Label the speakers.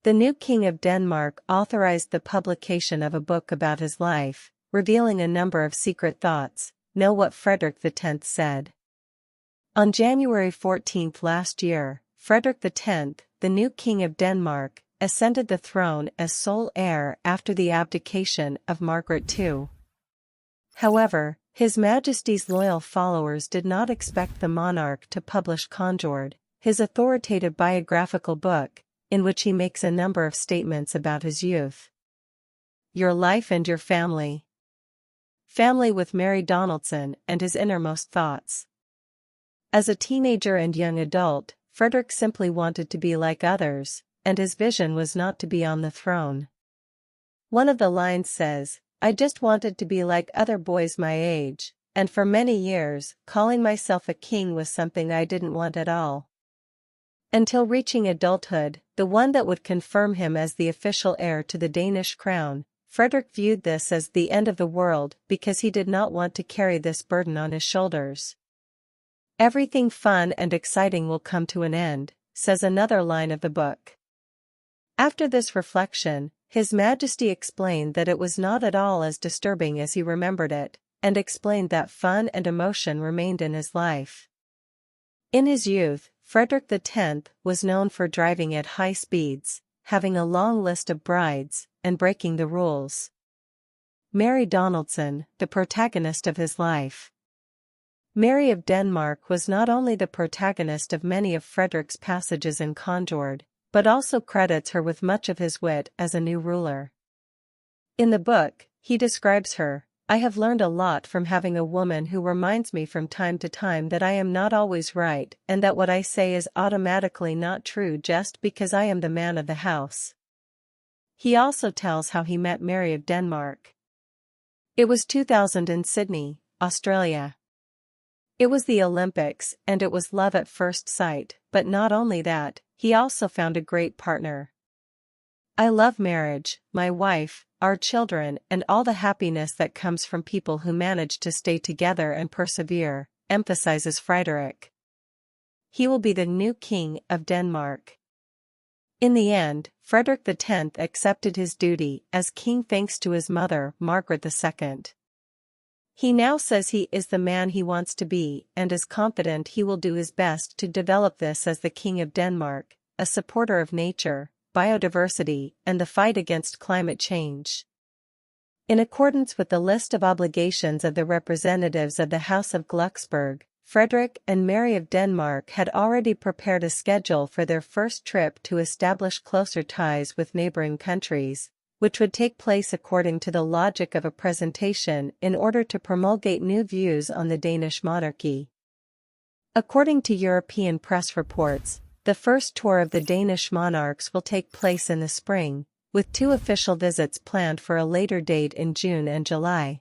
Speaker 1: The new king of Denmark authorized the publication of a book about his life, revealing a number of secret thoughts. Know what Frederik X said. On January 14 last year, Frederik X, the new king of Denmark, ascended the throne as sole heir after the abdication of Margaret II. However, His Majesty's loyal followers did not expect the monarch to publish Conjord, his authoritative biographical book, in which he makes a number of statements about his youth. Your life and your family. Family with Mary Donaldson and his innermost thoughts. As a teenager and young adult, Frederik simply wanted to be like others, and his vision was not to be on the throne. One of the lines says, "I just wanted to be like other boys my age, and for many years, calling myself a king was something I didn't want at all." Until reaching adulthood, the one that would confirm him as the official heir to the Danish crown, Frederik viewed this as the end of the world because he did not want to carry this burden on his shoulders. Everything fun and exciting will come to an end, says another line of the book. After this reflection, His Majesty explained that it was not at all as disturbing as he remembered it, and explained that fun and emotion remained in his life. In his youth, Frederik X was known for driving at high speeds, having a long list of brides, and breaking the rules. Mary Donaldson, the protagonist of his life. Mary of Denmark was not only the protagonist of many of Frederik's passages in Conjord, but also credits her with much of his wit as a new ruler. In the book, he describes her, "I have learned a lot from having a woman who reminds me from time to time that I am not always right and that what I say is automatically not true just because I am the man of the house." He also tells how he met Mary of Denmark. It was 2000 in Sydney, Australia. It was the Olympics and it was love at first sight, but not only that, he also found a great partner. "I love marriage, my wife, our children and all the happiness that comes from people who manage to stay together and persevere," emphasizes Frederik. He will be the new king of Denmark. In the end, Frederik X accepted his duty as king thanks to his mother, Margaret II. He now says he is the man he wants to be and is confident he will do his best to develop this as the King of Denmark, a supporter of nature, biodiversity, and the fight against climate change. In accordance with the list of obligations of the representatives of the House of Glucksburg, Frederik and Mary of Denmark had already prepared a schedule for their first trip to establish closer ties with neighboring countries, which would take place according to the logic of a presentation in order to promulgate new views on the Danish monarchy. According to European press reports, the first tour of the Danish monarchs will take place in the spring, with 2 official visits planned for a later date in June and July.